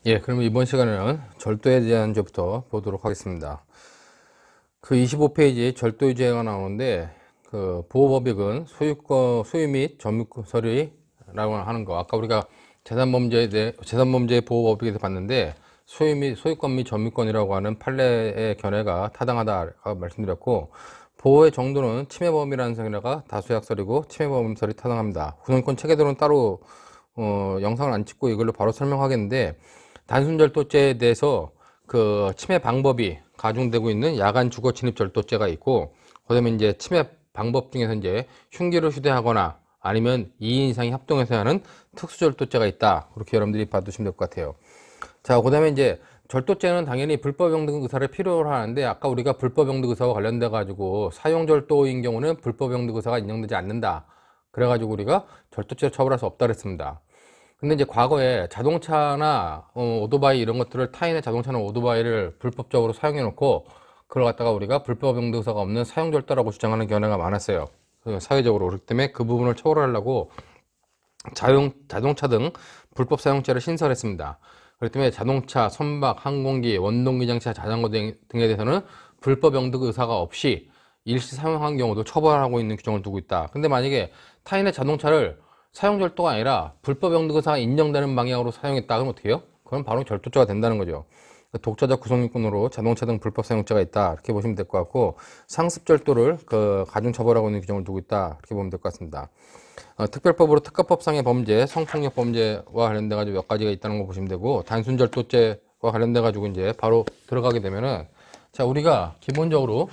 예, 그러면 이번 시간에는 절도에 대한 죄부터 보도록 하겠습니다. 그 25페이지 절도유죄가 나오는데, 그 보호법익은 소유 및 점유권 서리라고 하는 거. 아까 우리가 재산범죄 보호법익에서 봤는데, 소유권 및 점유권이라고 하는 판례의 견해가 타당하다고 말씀드렸고, 보호의 정도는 침해범위라는 성이라가 다수약설이고 침해범위설이 타당합니다. 구성권 체계도는 따로 영상을 안 찍고 이걸로 바로 설명하겠는데, 단순절도죄에 대해서 그 침해 방법이 가중되고 있는 야간 주거 침입 절도죄가 있고, 그다음에 이제 침해 방법 중에서 이제 흉기를 휴대하거나 아니면 2인 이상이 합동해서 하는 특수절도죄가 있다. 그렇게 여러분들이 봐두시면 될 것 같아요. 자, 그다음에 이제 절도죄는 당연히 불법영등 의사를 필요로 하는데, 아까 우리가 불법영등 의사와 관련돼 가지고 사용절도인 경우는 불법영등 의사가 인정되지 않는다. 그래가지고 우리가 절도죄 처벌할 수 없다 그랬습니다. 근데 이제 과거에 자동차나 오토바이 이런 것들을 타인의 자동차나 오토바이를 불법적으로 사용해 놓고 그걸 갖다가 우리가 불법 영등사가 없는 사용절도라고 주장하는 견해가 많았어요. 사회적으로. 그렇기 때문에 그 부분을 처벌하려고 자동차 등 불법 사용죄를 신설했습니다. 그렇기 때문에 자동차, 선박, 항공기, 원동기 장치, 자전거 등에 대해서는 불법 영등 의사가 없이 일시 사용한 경우도 처벌하고 있는 규정을 두고 있다. 근데 만약에 타인의 자동차를 사용절도가 아니라 불법 영등사가 인정되는 방향으로 사용했다 그러면 어떻게 해요? 그럼 바로 절도죄가 된다는 거죠. 독자적 구성유권으로 자동차 등 불법 사용죄가 있다 이렇게 보시면 될 것 같고, 상습절도를 그 가중처벌하고 있는 규정을 두고 있다 이렇게 보면 될 것 같습니다. 특별법으로 특가법상의 범죄, 성폭력 범죄와 관련돼 가지고 몇 가지가 있다는 거 보시면 되고, 단순절도죄와 관련돼 가지고 이제 바로 들어가게 되면은, 자, 우리가 기본적으로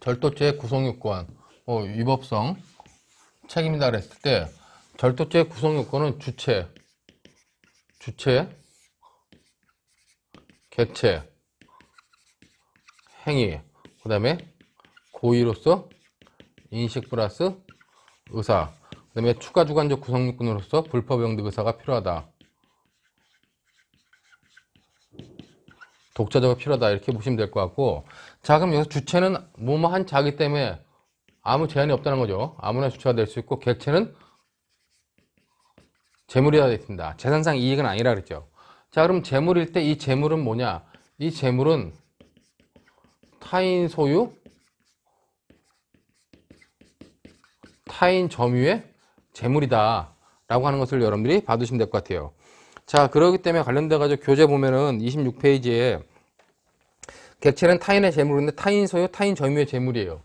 절도죄 구성유권, 위법성, 책임이다 그랬을 때 절도죄 구성요건은 주체, 객체, 행위, 그 다음에 고의로서 인식 플러스 의사, 그 다음에 추가 주관적 구성요건으로서 불법 영득 의사가 필요하다, 독자적으로 필요하다 이렇게 보시면 될 것 같고, 자, 그럼 여기서 주체는 뭐뭐한 자기 때문에 아무 제한이 없다는 거죠. 아무나 주체가 될 수 있고, 객체는 재물이라 되어 있습니다. 재산상 이익은 아니라 그랬죠. 자, 그럼 재물일 때 이 재물은 뭐냐? 이 재물은 타인 소유, 타인 점유의 재물이다 라고 하는 것을 여러분들이 봐두시면 될 것 같아요. 자, 그러기 때문에 관련돼 가지고 교재 보면은 26페이지에 객체는 타인의 재물인데 타인 소유, 타인 점유의 재물이에요.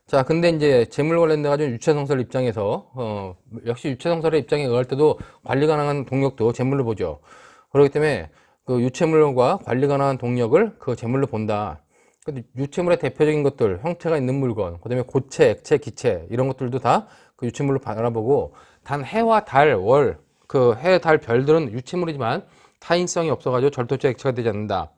자, 근데 이제 재물 관련돼 가지고 유체성설 입장에서 역시 유체성설의 입장에 의할 때도 관리 가능한 동력도 재물로 보죠. 그렇기 때문에 그 유체물과 관리 가능한 동력을 그 재물로 본다. 근데 유체물의 대표적인 것들, 형체가 있는 물건, 그다음에 고체, 액체, 기체 이런 것들도 다 그 유체물로 바라보고, 단 해와 달, 월, 그 해, 달, 별들은 유체물이지만 타인성이 없어가지고 절도죄 액체가 되지 않는다.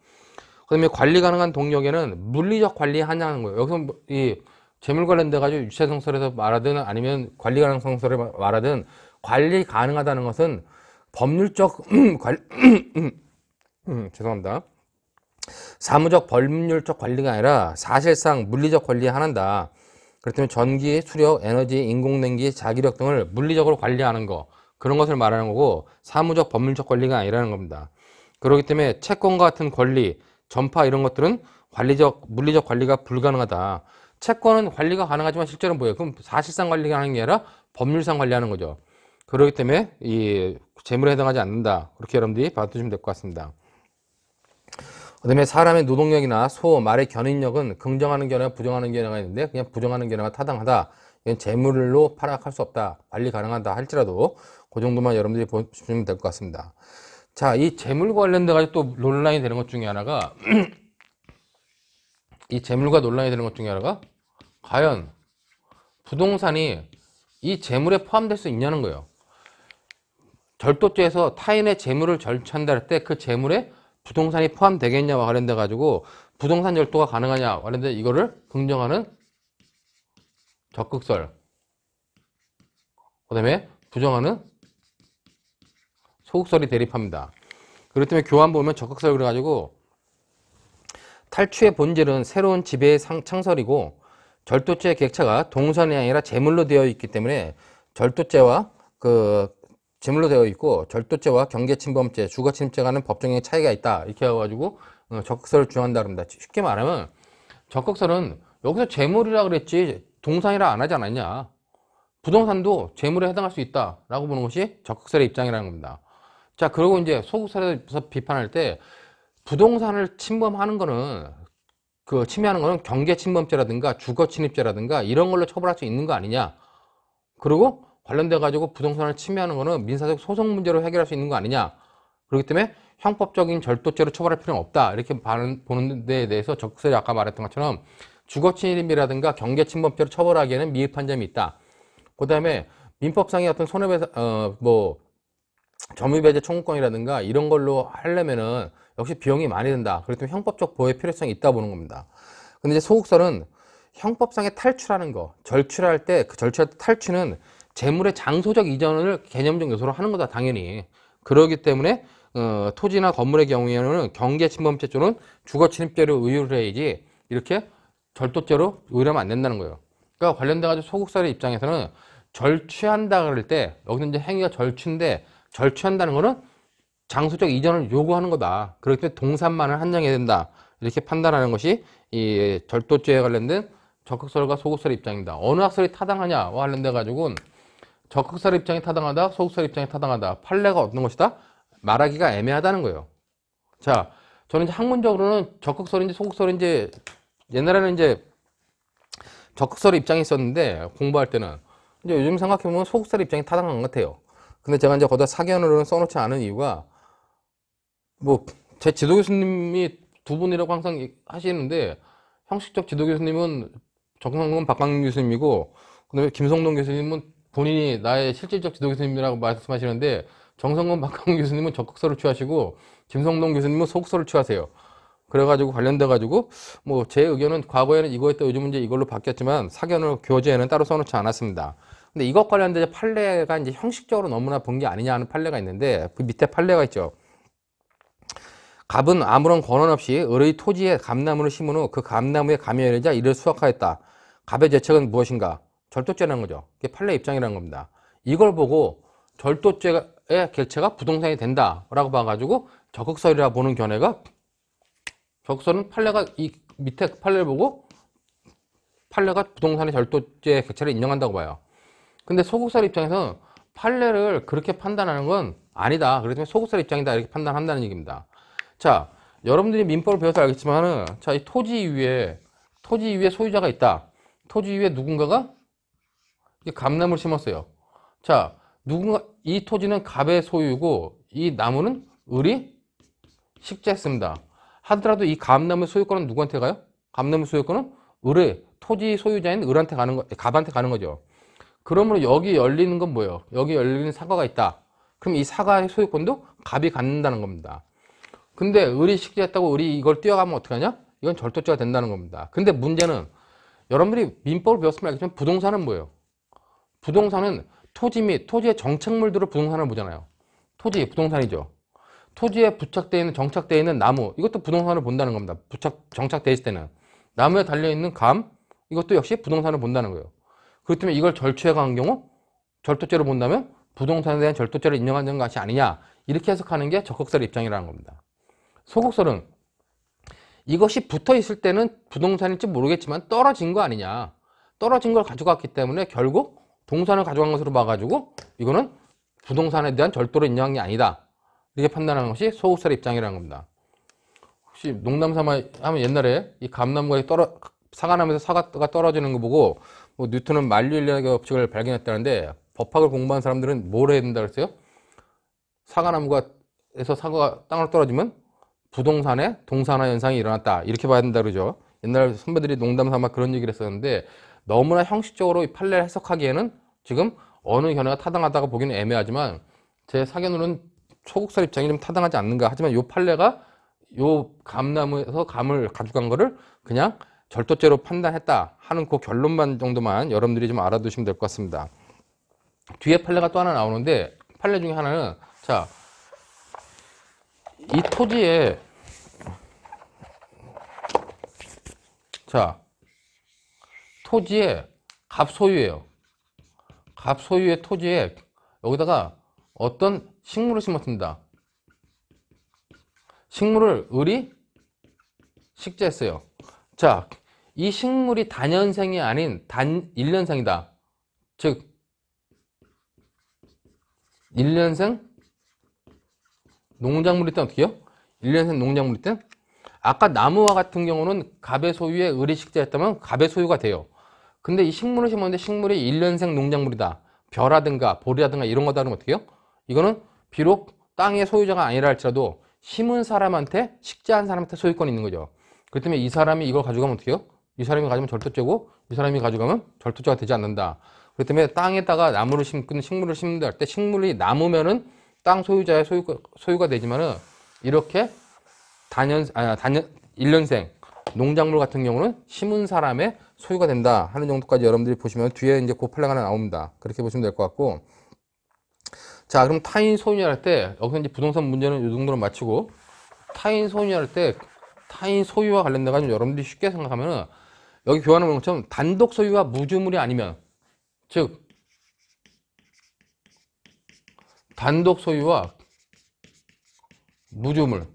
그다음에 관리 가능한 동력에는 물리적 관리에 한하는 거예요. 여기서 이 재물 관련돼 가지고 유체성설에서 말하든 아니면 관리 가능성설에 말하든, 관리 가능하다는 것은 법률적 죄송합니다. 사무적 법률적 관리가 아니라 사실상 물리적 관리에 한한다. 그렇기 때문에 전기, 수력, 에너지, 인공냉기, 자기력 등을 물리적으로 관리하는 거, 그런 것을 말하는 거고, 사무적 법률적 관리가 아니라는 겁니다. 그렇기 때문에 채권과 같은 권리, 전파 이런 것들은 물리적 관리가 불가능하다. 채권은 관리가 가능하지만 실제로는 뭐예요? 그럼 사실상 관리가 하는 게 아니라 법률상 관리하는 거죠. 그렇기 때문에 이 재물에 해당하지 않는다. 그렇게 여러분들이 봐두시면 될 것 같습니다. 그 다음에 사람의 노동력이나 말의 견인력은 긍정하는 견해와 부정하는 견해가 있는데, 그냥 부정하는 견해가 타당하다. 이건 재물로 파악할 수 없다. 관리 가능하다 할지라도 그 정도만 여러분들이 보시면 될 것 같습니다. 자, 이 재물 관련돼 가지고 또 논란이 되는 것 중에 하나가 이 재물과 논란이 되는 것 중에 하나가 과연 부동산이 이 재물에 포함될 수 있냐는 거예요. 절도죄에서 타인의 재물을 절취한다 할 때 그 재물에 부동산이 포함되겠냐와 관련돼 가지고 부동산 절도가 가능하냐 관련돼 이거를 긍정하는 적극설, 그 다음에 부정하는 소극설이 대립합니다. 그렇기 때문에 교환 보면 적극설 그래가지고 탈취의 본질은 새로운 지배의 창설이고, 절도죄의 객체가 동선이 아니라 재물로 되어 있기 때문에 절도죄와 그 제물로 되어 있고 절도죄와 경계침범죄, 주거침입죄가는 법정의 차이가 있다. 이렇게 해가지고 적극설을 주장한다 그럽니다. 쉽게 말하면 적극설은 여기서 재물이라 그랬지 동산이라 안 하지 않았냐. 부동산도 재물에 해당할 수 있다라고 보는 것이 적극설의 입장이라는 겁니다. 자, 그리고 이제 소극설에서 비판할 때 부동산을 침범하는 거는 침해하는 거는 경계침범죄라든가 주거침입죄라든가 이런 걸로 처벌할 수 있는 거 아니냐. 그리고 관련돼 가지고 부동산을 침해하는 거는 민사적 소송 문제로 해결할 수 있는 거 아니냐. 그렇기 때문에 형법적인 절도죄로 처벌할 필요는 없다. 이렇게 보는 데에 대해서 적극설이 아까 말했던 것처럼 주거침입이라든가 경계침범죄로 처벌하기에는 미흡한 점이 있다. 그 다음에 민법상의 어떤 손해배상, 점유배제 청구권이라든가 이런 걸로 하려면은 역시 비용이 많이 든다. 그렇기 때문에 형법적 보호의 필요성이 있다 보는 겁니다. 근데 이제 소극설은 형법상의 탈취라는 거, 절취할 때 그 절취할 때 탈취는 재물의 장소적 이전을 개념적 요소로 하는 거다, 당연히. 그러기 때문에 토지나 건물의 경우에는 경계침범죄 또는 주거침입죄로 의유를 해야지 이렇게 절도죄로 의뢰하면 안 된다는 거예요. 그러니까 관련돼 가지고 소극설의 입장에서는 절취한다 그럴 때 여기서 이제 행위가 절취인데 절취한다는 거는 장소적 이전을 요구하는 거다. 그렇기 때문에 동산만을 한정해야 된다. 이렇게 판단하는 것이 이 절도죄에 관련된 적극설과 소극설의 입장입니다. 어느 학설이 타당하냐와 관련돼 가지고 적극설의 입장이 타당하다, 소극설의 입장이 타당하다. 판례가 어떤 것이다? 말하기가 애매하다는 거예요. 자, 저는 이제 학문적으로는 적극설인지 소극설인지 옛날에는 이제 적극설의 입장이 있었는데 공부할 때는 이제 요즘 생각해보면 소극설의 입장이 타당한 것 같아요. 근데 제가 이제 거기다 사견으로는 써놓지 않은 이유가 제 지도 교수님이 두 분이라고 항상 하시는데 형식적 지도 교수님은 정성근 박광민 교수님이고 그다음에 김성동 교수님은 본인이 나의 실질적 지도 교수님이라고 말씀하시는데 정성근 박광민 교수님은 적극설을 취하시고 김성동 교수님은 소극설을 취하세요. 그래가지고 관련돼가지고 제 의견은 과거에는 이거였다 요즘은 이제 이걸로 바뀌었지만 사견을 교재에는 따로 써놓지 않았습니다. 근데 이것 관련된 판례가 이제 형식적으로 너무나 본 게 아니냐 하는 판례가 있는데 그 밑에 판례가 있죠. 갑은 아무런 권한 없이 을의 토지에 감나무를 심은 후 그 감나무에 감이 열리자 이를 수확하였다. 갑의 죄책은 무엇인가? 절도죄라는 거죠. 이게 판례 입장이라는 겁니다. 이걸 보고 절도죄의 객체가 부동산이 된다라고 봐가지고 적극설이라 보는 견해가 적극설은 판례가 이 밑에 판례를 보고 판례가 부동산의 절도죄의 객체를 인정한다고 봐요. 근데 소극설 입장에서는 판례를 그렇게 판단하는 건 아니다. 그렇기 때문에 소극설 입장이다 이렇게 판단한다는 얘기입니다. 자, 여러분들이 민법을 배워서 알겠지만은 자, 이 토지 위에 소유자가 있다. 토지 위에 누군가가 감나무를 심었어요. 자, 이 토지는 갑의 소유고 이 나무는 을이 식재했습니다. 하더라도 이 감나무 소유권은 누구한테 가요? 감나무 소유권은 을의 토지 소유자인 을한테 가는 거, 갑한테 가는 거죠. 그러므로 여기 열리는 건 뭐예요? 여기 열리는 사과가 있다. 그럼 이 사과의 소유권도 갑이 갖는다는 겁니다. 근데 을이 식재했다고 을이 이걸 뛰어가면 어떡하냐? 이건 절도죄가 된다는 겁니다. 근데 문제는 여러분들이 민법을 배웠으면 알겠지만 부동산은 뭐예요? 부동산은 토지 및 토지의 정착물들을 부동산을 보잖아요. 토지, 부동산이죠. 토지에 부착되어 있는, 정착되어 있는 나무, 이것도 부동산을 본다는 겁니다. 정착되어 있을 때는. 나무에 달려있는 감, 이것도 역시 부동산을 본다는 거예요. 그렇기 때문에 이걸 절취해 간 경우, 절도죄로 본다면 부동산에 대한 절도죄를 인정하는 것이 아니냐. 이렇게 해석하는 게 적극설의 입장이라는 겁니다. 소극설은 이것이 붙어 있을 때는 부동산일지 모르겠지만 떨어진 거 아니냐. 떨어진 걸 가져갔기 때문에 결국 동산을 가져간 것으로 봐가지고 이거는 부동산에 대한 절도를 인정한 게 아니다. 이렇게 판단하는 것이 소극설의 입장이라는 겁니다. 혹시 농담 삼아 하면 옛날에 이 감나무가 사과나무에서 사과가 떨어지는 거 보고 뉴턴은 만류인력의 법칙을 발견했다는데 법학을 공부한 사람들은 뭘 해야 된다 그랬어요? 사과나무에서 사과가 땅으로 떨어지면 부동산의 동산화 현상이 일어났다. 이렇게 봐야 된다 그러죠. 옛날 선배들이 농담 삼아 그런 얘기를 했었는데 너무나 형식적으로 이 판례를 해석하기에는 지금 어느 견해가 타당하다고 보기는 애매하지만 제 사견으로는 소극설 입장이 좀 타당하지 않는가. 하지만 요 판례가 요 감나무에서 감을 가져간 거를 그냥 절도죄로 판단했다 하는 그 결론만 정도만 여러분들이 좀 알아두시면 될 것 같습니다. 뒤에 판례가 또 하나 나오는데 판례 중에 하나는 자, 이 토지에 토지에 갑 소유예요. 갑 소유의 토지에 여기다가 어떤 식물을 심었습니다. 식물을 을이 식재했어요. 자, 이 식물이 단연생이 아닌 단 1년생이다. 즉 1년생 농작물일 땐 어떻게 해요? 1년생 농작물일 땐 아까 나무와 같은 경우는 갑의 소유에 을이 식재했다면 갑의 소유가 돼요. 근데 이 식물을 심었는데 식물이 1년생 농작물이다. 벼라든가 보리라든가 이런 거다 그러면 어떻게 해요? 이거는 비록 땅의 소유자가 아니라 할지라도 심은 사람한테 식재한 사람한테 소유권이 있는 거죠. 그렇기 때문에 이 사람이 이걸 가져가면 어떻게 해요? 이 사람이 가지면 절도죄고 이 사람이 가져가면 절도죄가 되지 않는다. 그렇기 때문에 땅에다가 나무를 심든 식물을 심는다 할 때 식물이 나무면은 땅 소유자의 소유가 되지만은 이렇게 단연 1년생 농작물 같은 경우는 심은 사람의 소유가 된다 하는 정도까지 여러분들이 보시면 뒤에 이제 그 판례가 하나 나옵니다. 그렇게 보시면 될 것 같고. 자, 그럼 타인 소유냐 할 때 여기서 이제 부동산 문제는 이 정도로 마치고 타인 소유냐 할 때 타인 소유와 관련돼 가지고 여러분들이 쉽게 생각하면은 여기 교환해 본 것처럼 단독 소유와 무주물이 아니면 즉 단독 소유와 무주물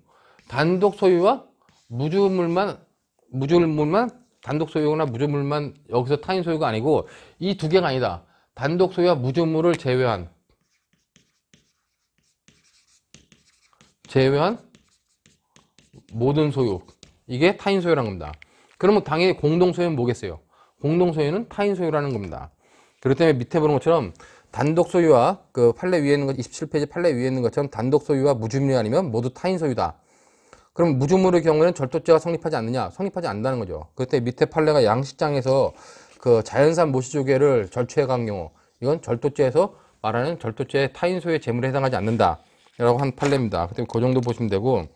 단독 소유와 무주물만 단독 소유나 무주물만 여기서 타인 소유가 아니고 이 두 개가 아니다. 단독 소유와 무주물을 제외한 모든 소유, 이게 타인 소유라는 겁니다. 그러면 당연히 공동 소유는 뭐겠어요? 공동 소유는 타인 소유라는 겁니다. 그렇기 때문에 밑에 보는 것처럼 단독 소유와 그 판례 위에 있는 것 27페이지 판례 위에 있는 것처럼 단독 소유와 무주물이 아니면 모두 타인 소유다. 그럼 무주물의 경우에는 절도죄가 성립하지 않느냐? 성립하지 않는다는 거죠. 그때 밑에 판례가 양식장에서 그 자연산 모시조개를 절취해 간 경우, 이건 절도죄에서 말하는 절도죄의 타인 소유의 재물에 해당하지 않는다 라고 한 판례입니다. 그때 그 정도 보시면 되고,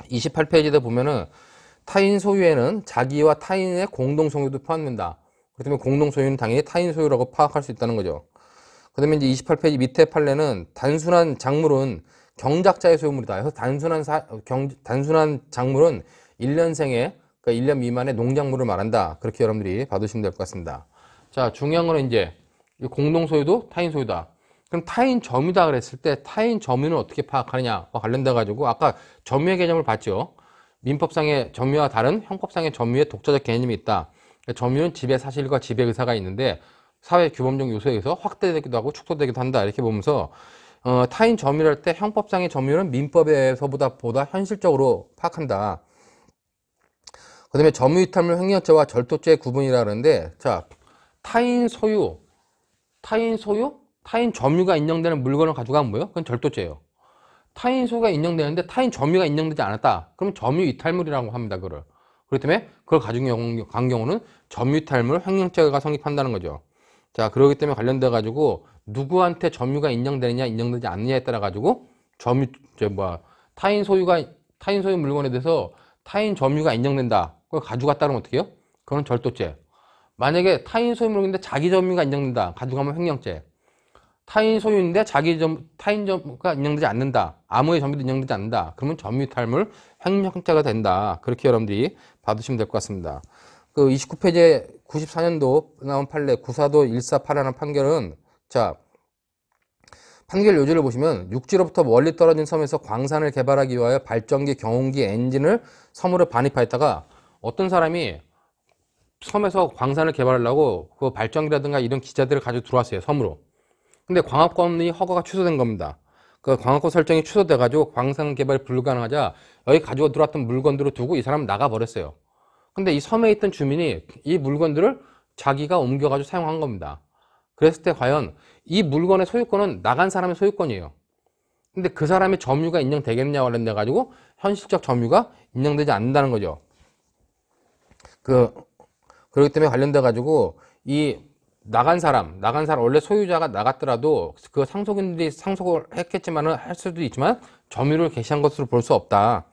28페이지에 보면은 타인 소유에는 자기와 타인의 공동 소유도 포함된다. 그렇기 때문에 공동 소유는 당연히 타인 소유라고 파악할 수 있다는 거죠. 그 다음에 이제 28페이지 밑에 판례는 단순한 작물은 경작자의 소유물이다. 그래서 단순한 작물은 1년생의, 그러니까 1년 미만의 농작물을 말한다. 그렇게 여러분들이 받으시면 될 것 같습니다. 자, 중요한 거는 이제 공동 소유도 타인 소유다. 그럼 타인 점유다 그랬을 때 타인 점유는 어떻게 파악하느냐와 관련돼 가지고 아까 점유의 개념을 봤죠. 민법상의 점유와 다른 형법상의 점유의 독자적 개념이 있다. 점유는 지배 사실과 지배 의사가 있는데 사회 규범적 요소에 의해서 확대되기도 하고 축소되기도 한다. 이렇게 보면서 타인 점유를 할 때 형법상의 점유는 민법에서보다 현실적으로 파악한다. 그 다음에 점유이탈물 횡령죄와 절도죄의 구분이라 그러는데, 자, 타인 점유가 인정되는 물건을 가져가면 뭐예요? 그건 절도죄예요. 타인 소유가 인정되는데 타인 점유가 인정되지 않았다. 그럼 점유이탈물이라고 합니다. 그걸. 그렇기 때문에 그걸 가지고 간 경우는 점유이탈물 횡령죄가 성립한다는 거죠. 자, 그러기 때문에 관련돼 가지고 누구한테 점유가 인정되느냐 인정되지 않느냐에 따라 가지고 타인 소유 물건에 대해서 타인 점유가 인정된다. 그걸 가져갔다 그러면 어떻게 해요? 그건 절도죄. 만약에 타인 소유 물건인데 자기 점유가 인정된다. 가져가면 횡령죄. 타인 소유인데 타인 점유가 인정되지 않는다. 아무의 점유도 인정되지 않는다. 그러면 점유이탈물 횡령죄가 된다. 그렇게 여러분들이 받으시면 될 것 같습니다. 그 29페이지에 94년도 나온 판례 구사도 148하는 판결은, 자, 판결 요지를 보시면 육지로부터 멀리 떨어진 섬에서 광산을 개발하기 위하여 발전기, 경운기, 엔진을 섬으로 반입하였다가 어떤 사람이 섬에서 광산을 개발하려고 그 발전기라든가 이런 기자들을 가지고 들어왔어요. 섬으로. 근데 광합권이 허가가 취소된 겁니다. 그 광합권 설정이 취소돼 가지고 광산 개발이 불가능하자 여기 가지고 들어왔던 물건들을 두고 이 사람은 나가버렸어요. 근데 이 섬에 있던 주민이 이 물건들을 자기가 옮겨가지고 사용한 겁니다. 그랬을 때 과연 이 물건의 소유권은 나간 사람의 소유권이에요. 근데 그 사람의 점유가 인정되겠냐와 관련돼 가지고 현실적 점유가 인정되지 않는다는 거죠. 그렇기 때문에 관련돼 가지고 이 나간 사람 원래 소유자가 나갔더라도 그 상속인들이 상속을 했겠지만은 할 수도 있지만 점유를 개시한 것으로 볼 수 없다.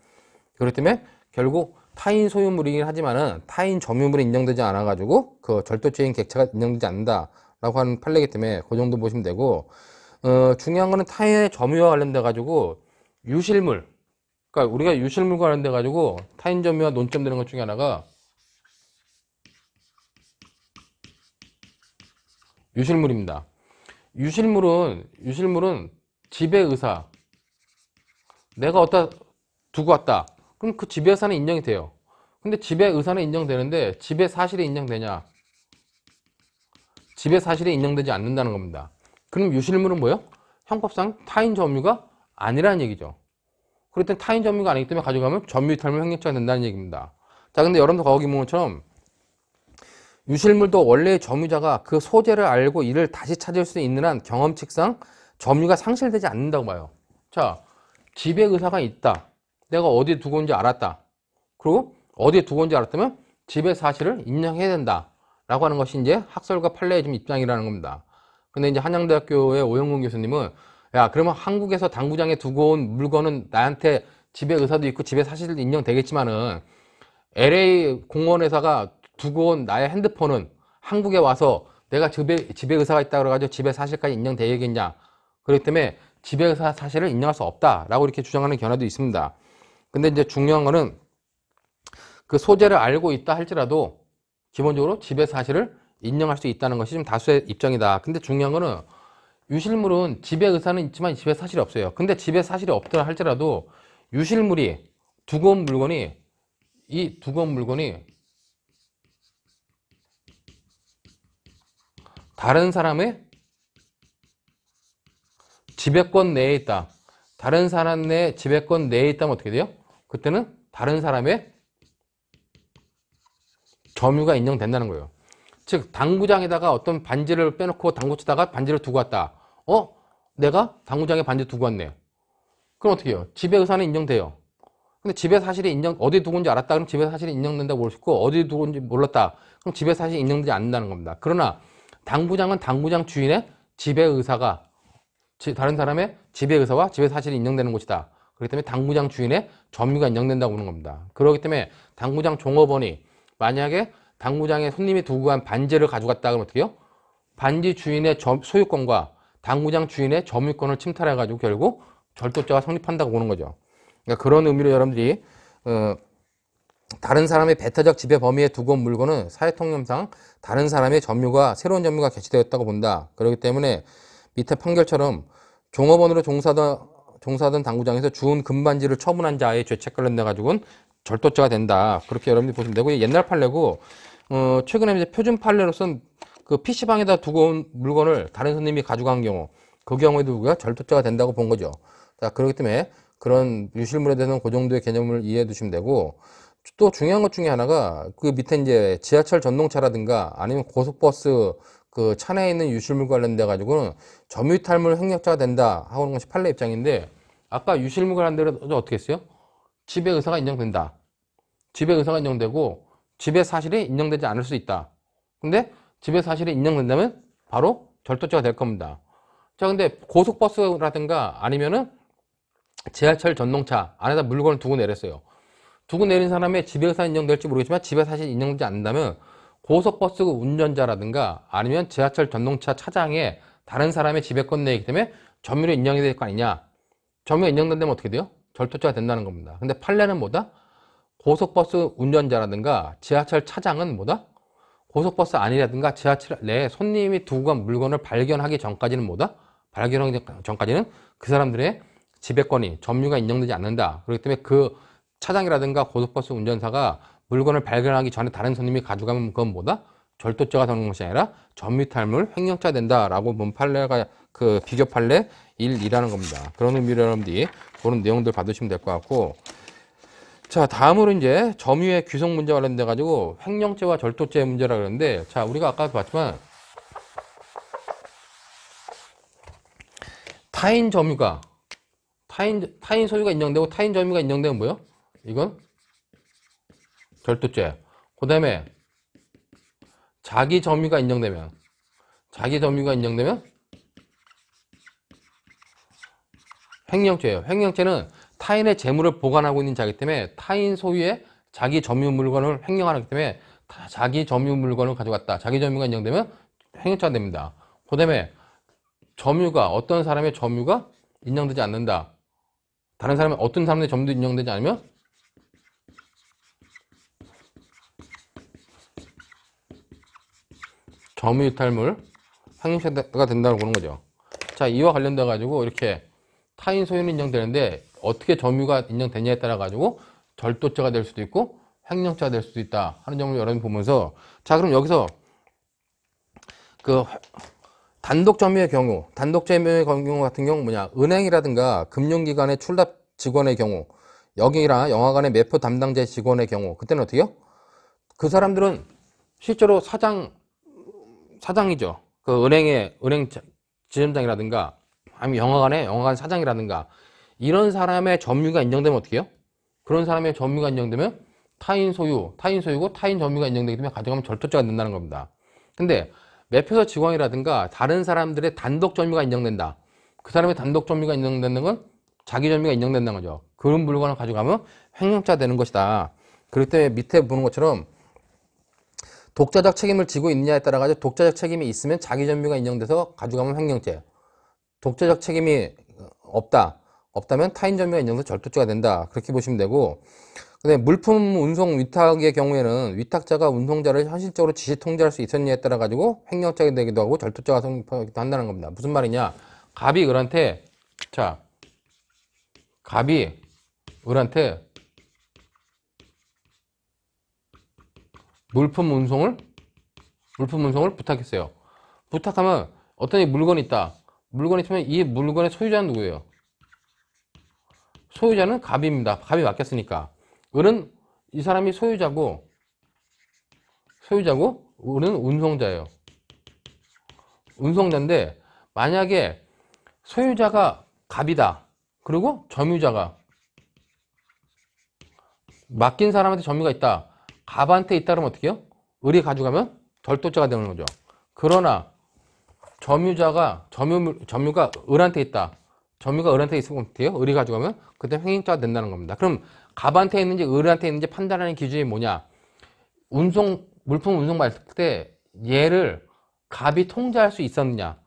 그렇기 때문에 결국 타인 소유물이긴 하지만은 타인 점유물이 인정되지 않아 가지고 그 절도죄인 객체가 인정되지 않는다라고 하는 판례이기 때문에 그 정도 보시면 되고, 중요한 거는 타인의 점유와 관련돼 가지고 유실물, 그러니까 우리가 유실물과 관련돼 가지고 타인 점유와 논점되는 것 중에 하나가 유실물입니다. 유실물은 지배 의사. 내가 어디다 두고 왔다. 그럼 그 지배 의사는 인정이 돼요. 근데 지배 의사는 인정되는데 지배 사실이 인정되냐? 지배 사실이 인정되지 않는다는 겁니다. 그럼 유실물은 뭐예요? 형법상 타인 점유가 아니라는 얘기죠. 그럴 땐 타인 점유가 아니기 때문에 가져가면 점유이탈물 횡령죄가 된다는 얘기입니다. 자, 근데 여러분들 과거 기문처럼 유실물도 원래의 점유자가 그 소재를 알고 이를 다시 찾을 수 있는 한 경험칙상 점유가 상실되지 않는다고 봐요. 자, 지배 의사가 있다. 내가 어디에 두고 온지 알았다. 그리고 어디에 두고 온지 알았다면 지배 사실을 인정해야 된다. 라고 하는 것이 이제 학설과 판례의 좀 입장이라는 겁니다. 근데 이제 한양대학교의 오영근 교수님은 야, 그러면 한국에서 당구장에 두고 온 물건은 나한테 지배 의사도 있고 지배 사실도 인정되겠지만은 LA 공원회사가 두고 온 나의 핸드폰은 한국에 와서 내가 지배 의사가 있다 그래가지고 지배 사실까지 인정되겠냐. 그렇기 때문에 지배 의사 사실을 인정할 수 없다라고 이렇게 주장하는 견해도 있습니다. 근데 이제 중요한 거는 그 소재를 알고 있다 할지라도 기본적으로 지배 사실을 인정할 수 있다는 것이 좀 다수의 입장이다. 근데 중요한 거는 유실물은 지배 의사는 있지만 지배 사실이 없어요. 근데 지배 사실이 없더라 할지라도 유실물이 두고 온 물건이 이 두고 온 물건이 다른 사람의 지배권 내에 있다. 다른 사람의 지배권 내에 있다면 어떻게 돼요? 그때는 다른 사람의 점유가 인정된다는 거예요. 즉 당구장에다가 어떤 반지를 빼놓고 당구 치다가 반지를 두고 왔다. 내가 당구장에 반지 두고 왔네. 그럼 어떻게 해요? 지배 의사는 인정돼요. 근데 지배 사실이 어디 두고 온지 알았다. 그럼 지배 사실이 인정된다고 볼 수 있고, 어디 두고 온지 몰랐다. 그럼 지배 사실이 인정되지 않는다는 겁니다. 그러나 당구장은 당구장 주인의 지배 의사가 다른 사람의 지배 의사와 지배 사실이 인정되는 곳이다. 그렇기 때문에 당구장 주인의 점유가 인정된다고 보는 겁니다. 그렇기 때문에 당구장 종업원이 만약에 당구장에 손님이 두고 간 반지를 가져갔다 그러면 어떻게 해요? 반지 주인의 소유권과 당구장 주인의 점유권을 침탈해가지고 결국 절도죄가 성립한다고 보는 거죠. 그러니까 그런 의미로 여러분들이 다른 사람의 배타적 지배 범위에 두고 온 물건은 사회통념상 다른 사람의 점유가 새로운 점유가 개시되었다고 본다. 그렇기 때문에 밑에 판결처럼 종업원으로 종사하던 당구장에서 주운 금반지를 처분한 자의 죄책 관련돼 가지고는 절도죄가 된다. 그렇게 여러분들이 보시면 되고, 옛날 판례고 최근에 이제 표준 판례로서는 그 PC방에다 두고 온 물건을 다른 손님이 가져간 경우, 그 경우에도 우리가 절도죄가 된다고 본 거죠. 자, 그렇기 때문에 그런 유실물에 대해서는 그 정도의 개념을 이해해 두시면 되고, 또 중요한 것 중에 하나가 그 밑에 이제 지하철 전동차라든가 아니면 고속버스 그 차내에 있는 유실물 관련돼 가지고는 점유이탈물 횡령죄가 된다 하고 하는 것이 판례 입장인데, 아까 유실물 관련돼서 어떻게 했어요? 지배 의사가 인정된다. 지배 의사가 인정되고 지배 사실이 인정되지 않을 수 있다. 근데 지배 사실이 인정된다면 바로 절도죄가 될 겁니다. 자, 근데 고속버스라든가 아니면은 지하철 전동차 안에다 물건을 두고 내렸어요. 두고 내린 사람의 지배 의사 인정될지 모르겠지만 지배 사실이 인정되지 않는다면 고속버스 운전자라든가 아니면 지하철 전동차 차장에 다른 사람의 지배권 내이기 때문에 점유로 인정이 될 거 아니냐. 점유가 인정된다면 어떻게 돼요? 절도죄가 된다는 겁니다. 근데 판례는 뭐다? 고속버스 운전자라든가 지하철 차장은 뭐다? 고속버스 안이라든가 지하철 내에 손님이 두고 간 물건을 발견하기 전까지는 뭐다? 발견하기 전까지는 그 사람들의 지배권이 점유가 인정되지 않는다. 그렇기 때문에 그 차장이라든가 고속버스 운전사가 물건을 발견하기 전에 다른 손님이 가져가면 그건 뭐다? 절도죄가 되는 것이 아니라 점유이탈물 횡령죄가 된다라고 본 판례가 그 비교 판례 1이라는 겁니다. 그런 의미로 여러분들이 그런 내용들 받으시면 될 것 같고, 자, 다음으로 이제 점유의 규속 문제 관련돼 가지고 횡령죄와 절도죄 문제라 그러는데, 자, 우리가 아까도 봤지만 타인 점유가 타인 소유가 인정되고 타인 점유가 인정되면 뭐요? 이건 절도죄. 그 다음에 자기 점유가 인정되면 횡령죄예요. 횡령죄는 타인의 재물을 보관하고 있는 자이기 때문에 타인 소유의 자기 점유 물건을 횡령하기 때문에 자기 점유 물건을 가져갔다. 자기 점유가 인정되면 횡령죄가 됩니다. 그 다음에 어떤 사람의 점유가 인정되지 않는다. 다른 사람의 어떤 사람의 점유도 인정되지 않으면 점유이탈물 횡령죄가 된다고 보는 거죠. 자, 이와 관련돼 가지고 이렇게 타인 소유는 인정되는데 어떻게 점유가 인정되냐에 따라 가지고 절도죄가 될 수도 있고 횡령죄가 될 수도 있다 하는 점을 여러분 보면서, 자 그럼 여기서 그 단독 점유의 경우 같은 경우 뭐냐, 은행이라든가 금융기관의 출납 직원의 경우, 여기나 영화관의 매표 담당자 직원의 경우, 그때는 어떻게요? 그 사람들은 실제로 사장이죠. 그 은행 지점장이라든가 아니면 영화관 사장이라든가 이런 사람의 점유가 인정되면 어떻게 해요? 그런 사람의 점유가 인정되면 타인 소유고 타인 점유가 인정되기 때문에 가져가면 절도죄가 된다는 겁니다. 근데 매표소 직원이라든가 다른 사람들의 단독 점유가 인정된다. 그 사람의 단독 점유가 인정되는 건 자기 점유가 인정된다는 거죠. 그런 물건을 가져가면 횡령죄가 되는 것이다. 그렇기 때문에 밑에 보는 것처럼 독자적 책임을 지고 있느냐에 따라 가지고 독자적 책임이 있으면 자기 점유가 인정돼서 가져가면 횡령죄, 독자적 책임이 없다면 타인 점유가 인정돼서 절도죄가 된다. 그렇게 보시면 되고, 근데 물품 운송 위탁의 경우에는 위탁자가 운송자를 현실적으로 지시 통제할 수 있었냐에 따라 가지고 횡령죄가 되기도 하고 절도죄가 성립하기도 한다는 겁니다. 무슨 말이냐? 갑이 을한테 물품 운송을 부탁했어요. 부탁하면 어떤 물건이 있다. 물건이 있으면 이 물건의 소유자는 누구예요? 소유자는 갑입니다. 갑이 맡겼으니까. 을은 이 사람이 소유자고 을은 운송자예요. 운송자인데 만약에 소유자가 갑이다. 그리고 점유자가 맡긴 사람한테 점유가 있다. 갑한테 있다 그러면 어떻게 해요? 을이 가져가면 절도죄가 되는 거죠. 그러나 점유가 을한테 있다. 점유가 을한테 있으면 어떻게 해요? 을이 가져가면 그때 횡령죄가 된다는 겁니다. 그럼 갑한테 있는지 을한테 있는지 판단하는 기준이 뭐냐? 물품 운송 받을 때 얘를 갑이 통제할 수 있었느냐?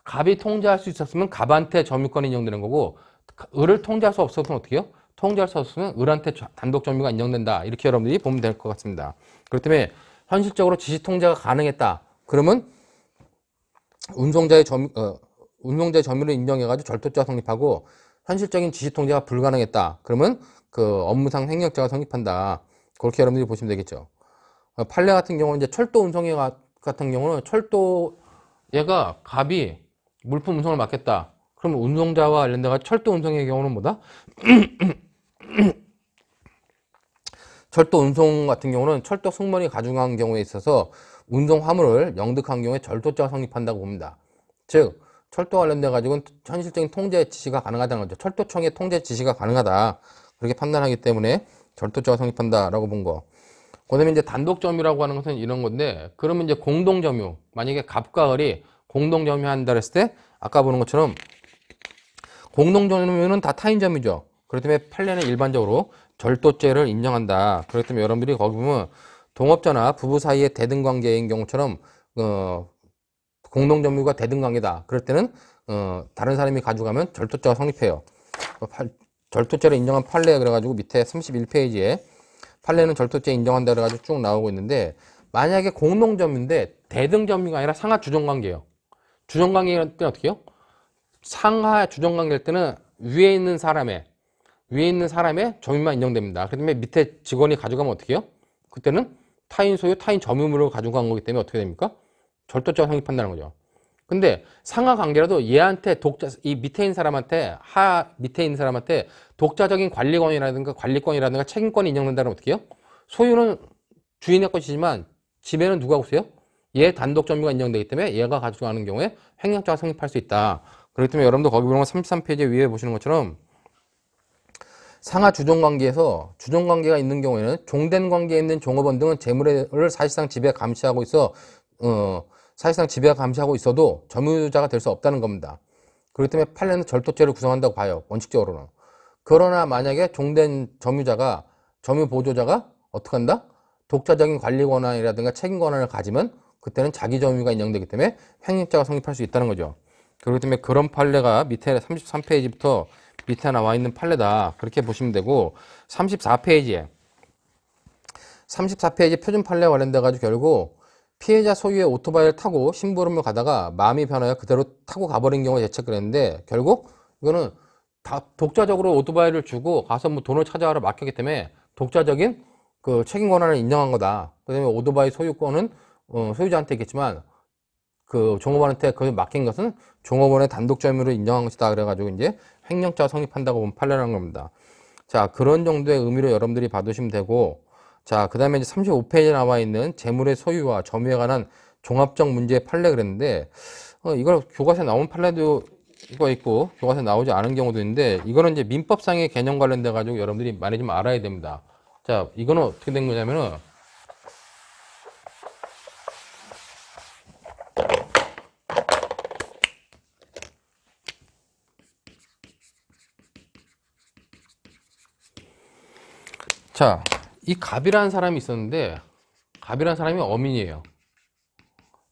갑이 통제할 수 있었으면 갑한테 점유권이 인정되는 거고, 을을 통제할 수 없었으면 어떻게 해요? 통제할 수 없으면 을한테 단독 점유가 인정된다. 이렇게 여러분들이 보면 될 것 같습니다. 그렇기 때문에 현실적으로 지시 통제가 가능했다. 그러면 운송자의 점유를 인정해가지고 절도죄가 성립하고, 현실적인 지시 통제가 불가능했다. 그러면 그 업무상 횡령죄가 성립한다. 그렇게 여러분들이 보시면 되겠죠. 판례 같은 경우는 이제 철도 운송회 같은 경우는 얘가 갑이 물품 운송을 맡겼다. 그러면 운송자와 관련돼서 철도 운송의 경우는 뭐다? 철도 운송 같은 경우는 철도 승무원이 가중한 경우에 있어서 운송 화물을 영득한 경우에 절도죄가 성립한다고 봅니다. 즉 철도 관련돼 가지고는 현실적인 통제 지시가 가능하다는 거죠. 철도청의 통제 지시가 가능하다. 그렇게 판단하기 때문에 절도죄가 성립한다라고 본 거. 그다음에 이제 단독 점유라고 하는 것은 이런 건데, 그러면 이제 공동 점유, 만약에 갑과 을이 공동 점유한다 했을 때 아까 보는 것처럼 공동 점유는 다 타인 점유죠. 그렇기 때문에 판례는 일반적으로 절도죄를 인정한다. 그렇기 때문에 여러분들이 거기 보면 동업자나 부부 사이의 대등 관계인 경우처럼 공동 점유가 대등 관계다. 그럴 때는 다른 사람이 가져가면 절도죄가 성립해요. 절도죄를 인정한 판례 그래가지고 밑에 31페이지에 판례는 절도죄 인정한다 그래가지고 쭉 나오고 있는데, 만약에 공동 점유인데 대등 점유가 아니라 상하 주종 관계예요. 주종 관계일 때는 어떻게 해요? 상하 주종 관계일 때는 위에 있는 사람의 점유만 인정됩니다. 그렇기 때문에 밑에 직원이 가져가면 어떻게 해요? 그때는 타인 소유, 타인 점유물을 가져간 거기 때문에 어떻게 됩니까? 절도죄가 성립한다는 거죠. 근데 상하 관계라도 얘한테 이 밑에 있는 사람한테, 밑에 있는 사람한테 독자적인 관리권이라든가 책임권이 인정된다면 어떻게 해요? 소유는 주인의 것이지만 지배는 누가 하고 있어요? 얘 단독 점유가 인정되기 때문에 얘가 가져가는 경우에 횡령죄가 성립할 수 있다. 그렇기 때문에 여러분도 거기 보면 33페이지 위에 보시는 것처럼 상하 주종관계에서 주종관계가 있는 경우에는 종된 관계에 있는 종업원 등은 재물을 사실상 지배 감시하고 있어도 점유자가 될 수 없다는 겁니다. 그렇기 때문에 판례는 절도죄를 구성한다고 봐요. 원칙적으로는. 그러나 만약에 종된 점유 보조자가 어떻게 한다? 독자적인 관리 권한이라든가 책임 권한을 가지면 그때는 자기 점유가 인정되기 때문에 횡령죄가 성립할 수 있다는 거죠. 그렇기 때문에 그런 판례가 밑에 33페이지부터 밑에 나와 있는 판례다. 그렇게 보시면 되고, 34페이지 표준 판례 관련돼 가지고 결국 피해자 소유의 오토바이를 타고 심부름을 가다가 마음이 변하여 그대로 타고 가버린 경우에 대책을 했는데, 결국 이거는 다 독자적으로 오토바이를 주고 가서 뭐 돈을 찾아와라 맡겼기 때문에 독자적인 그 책임 권한을 인정한 거다. 그다음에 오토바이 소유권은 소유자한테 있겠지만 그 종업원한테 그걸 맡긴 것은 종업원의 단독 점유를 인정한 것이다. 그래가지고 이제 횡령죄가 성립한다고 판례한 겁니다. 자, 그런 정도의 의미로 여러분들이 받으시면 되고, 자, 그 다음에 이제 35페이지에 나와 있는 재물의 소유와 점유에 관한 종합적 문제의 판례 그랬는데, 이걸 교과서에 나온 판례도 이거 있고, 교과서에 나오지 않은 경우도 있는데, 이거는 이제 민법상의 개념 관련돼가지고 여러분들이 많이 좀 알아야 됩니다. 자, 이거는 어떻게 된 거냐면은, 자, 이 갑이라는 사람이 있었는데, 갑이라는 사람이 어민이에요.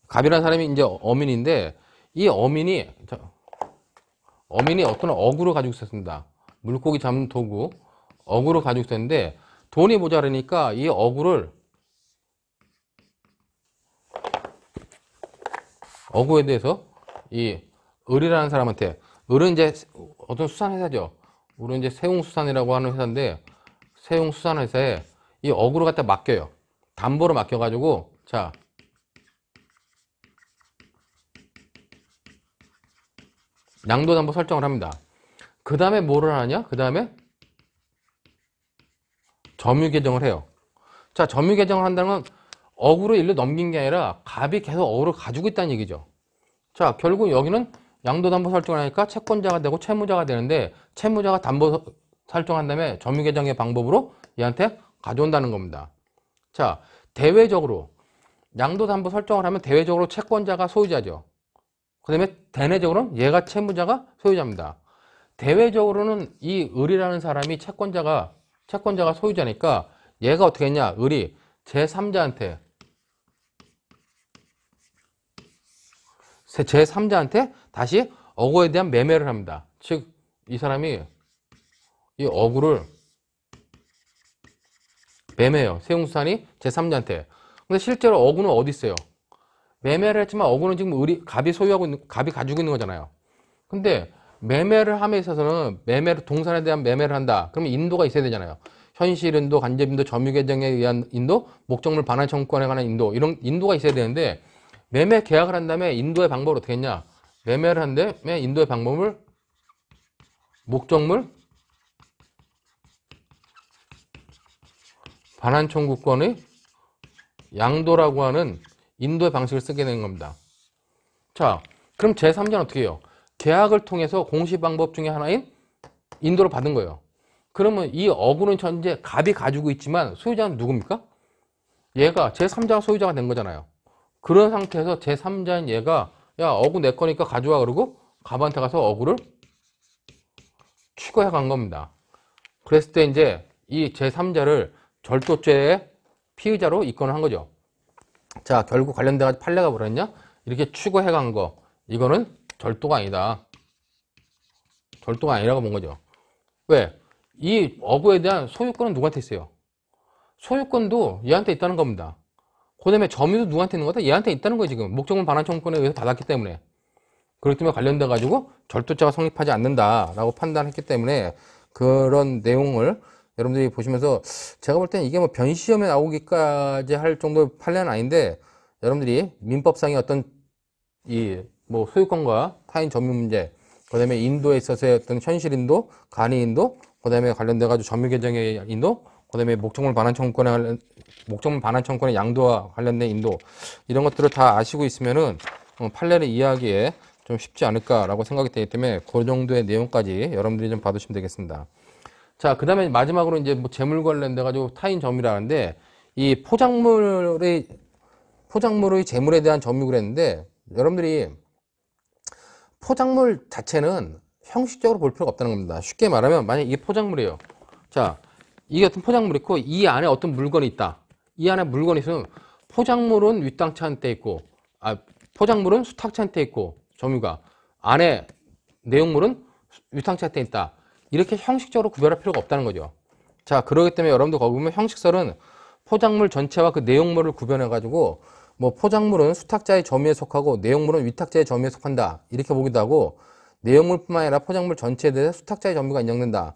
갑이라는 사람이 이제 어민인데, 이 어민이 어떤 어구를 가지고 있었습니다. 물고기 잡는 도구, 어구를 가지고 있었는데, 돈이 모자라니까 이 어구에 대해서 이 을이라는 사람한테, 을은 이제 어떤 수산회사죠. 을은 이제 세웅수산이라고 하는 회사인데, 세웅수산회사에 이 어구를 갖다 맡겨요. 담보로 맡겨가지고, 자, 양도담보 설정을 합니다. 그 다음에 뭐를 하냐? 그 다음에 점유 개정을 해요. 자, 점유 개정을 한다는 건 어구로 일로 넘긴 게 아니라 갑이 계속 어구를 가지고 있다는 얘기죠. 자, 결국 여기는 양도담보 설정을 하니까 채권자가 되고 채무자가 되는데, 채무자가 담보 설정한 다음에 점유 개정의 방법으로 얘한테 가져온다는 겁니다. 자, 대외적으로 양도담보 설정을 하면 대외적으로 채권자가 소유자죠. 그 다음에 대내적으로는 얘가 채무자가 소유자입니다. 대외적으로는 이 을이라는 사람이 채권자가 소유자니까 얘가 어떻게 했냐? 을이 제3자한테 다시 어구에 대한 매매를 합니다. 즉, 이 사람이 이 어구를 매매해요. 세웅수산이 제3자한테. 근데 실제로 어구는 어디 있어요? 매매를 했지만 어구는 지금 갑이 갑이 가지고 있는 거잖아요. 근데 매매를 함에 있어서는 동산에 대한 매매를 한다. 그러면 인도가 있어야 되잖아요. 현실인도, 간접인도, 점유개정에 의한 인도, 목적물 반환 청구권에 관한 인도, 이런 인도가 있어야 되는데, 매매 계약을 한 다음에 인도의 방법을 어떻게 했냐? 매매를 한 다음에 인도의 방법을 목적물 반환 청구권의 양도라고 하는 인도의 방식을 쓰게 되는 겁니다. 자, 그럼 제3자는 어떻게 해요? 계약을 통해서 공시방법 중에 하나인 인도를 받은 거예요. 그러면 이 어구는 현재 갑이 가지고 있지만 소유자는 누굽니까? 얘가 제3자가 소유자가 된 거잖아요. 그런 상태에서 제3자인 얘가 야, 어구 내 거니까 가져와 그러고 갑한테 가서 어구를 취거해 간 겁니다. 그랬을 때 이제 이 제3자를 절도죄의 피의자로 입건을 한 거죠. 자, 결국 관련돼가지고 판례가 뭐랬냐? 이렇게 취거해 간 거, 이거는 절도가 아니다. 절도가 아니라고 본 거죠. 왜? 이 어구에 대한 소유권은 누구한테 있어요? 소유권도 얘한테 있다는 겁니다. 그 다음에 점유도 누구한테 있는 거다? 얘한테 있다는 거예요, 지금. 목적물 반환 청구권에 의해서 받았기 때문에. 그렇기 때문에 관련돼가지고 절도죄가 성립하지 않는다라고 판단했기 때문에 그런 내용을 여러분들이 보시면서 제가 볼 때는 이게 뭐 변시험에 나오기까지 할 정도의 판례는 아닌데 여러분들이 민법상의 어떤 이 뭐 소유권과 타인 점유 문제, 그 다음에 인도에 있어서의 어떤 현실인도, 간이인도, 그 다음에 관련돼가지고 점유 개정의 인도, 그 다음에 목적물 반환 청구권의 양도와 관련된 인도, 이런 것들을 다 아시고 있으면은 판례를 이해하기에 좀 쉽지 않을까라고 생각이 되기 때문에 그 정도의 내용까지 여러분들이 좀 봐두시면 되겠습니다. 자, 그 다음에 마지막으로 이제 뭐 재물 관련돼가지고 타인 점유라는데 이 포작물의 재물에 대한 점유를 했는데 여러분들이 포작물 자체는 형식적으로 볼 필요가 없다는 겁니다. 쉽게 말하면 만약 이게 포작물이에요. 자, 이게 어떤 포작물이 있고 이 안에 어떤 물건이 있다. 이 안에 물건이 있으면 포작물은 윗땅차 한테 있고 포작물은 수탁차 한테 있고 점유가 안에 내용물은 윗땅차 한테 있다. 이렇게 형식적으로 구별할 필요가 없다는 거죠. 자, 그렇기 때문에 여러분들 거기 보면 형식설은 포작물 전체와 그 내용물을 구별해 가지고 뭐 포작물은 수탁자의 점유에 속하고 내용물은 위탁자의 점유에 속한다 이렇게 보기도 하고 내용물뿐만 아니라 포장물 전체에 대해서 수탁자의 점유가 인정된다.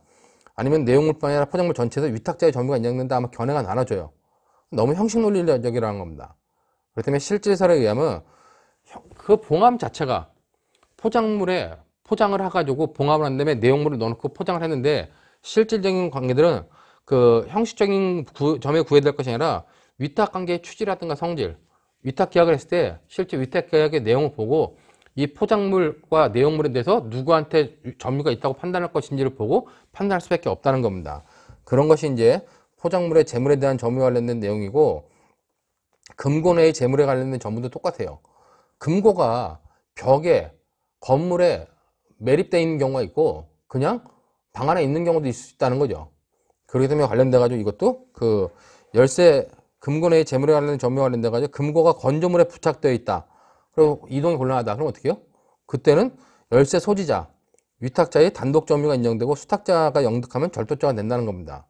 아니면 내용물뿐만 아니라 포장물 전체에서 위탁자의 점유가 인정된다. 아마 견해가 나눠져요. 너무 형식 논리적이라는 겁니다. 그렇기 때문에 실질설에 의하면 그 봉합 자체가 포장물에 포장을 해가지고 봉합을 한 다음에 내용물을 넣어놓고 포장을 했는데 실질적인 관계들은 그 형식적인 점에 구애될 것이 아니라 위탁관계의 취지라든가 성질, 위탁계약을 했을 때 실제 위탁계약의 내용을 보고 이 포장물과 내용물에 대해서 누구한테 점유가 있다고 판단할 것인지를 보고 판단할 수밖에 없다는 겁니다. 그런 것이 이제 포장물의 재물에 대한 점유와 관련된 내용이고, 금고 내의 재물에 관련된 점유도 똑같아요. 금고가 벽에 건물에 매립되어 있는 경우가 있고 그냥 방 안에 있는 경우도 있을 수 있다는 거죠. 그렇기 때문에 관련돼 가지고 이것도 그 열쇠 금고 내의 재물에 관련된 점유와 관련돼 가지고 금고가 건조물에 부착되어 있다. 그리고 이동이 곤란하다. 그럼 어떻게 해요? 그때는 열쇠 소지자, 위탁자의 단독 점유가 인정되고 수탁자가 영득하면 절도죄가 된다는 겁니다.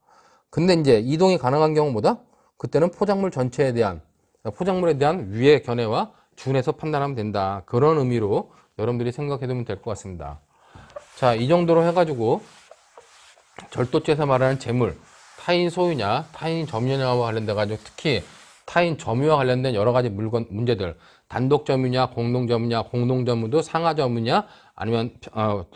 근데 이제 이동이 가능한 경우보다 그때는 포장물 전체에 대한, 포장물에 대한 위의 견해와 준해서 판단하면 된다. 그런 의미로 여러분들이 생각해 두면 될 것 같습니다. 자, 이 정도로 해가지고 절도죄에서 말하는 재물, 타인 소유냐, 타인 점유냐와 관련돼 가지고 특히 타인 점유와 관련된 여러 가지 문제들, 단독 점유냐, 공동 점유냐, 공동 점유도 상하 점유냐, 아니면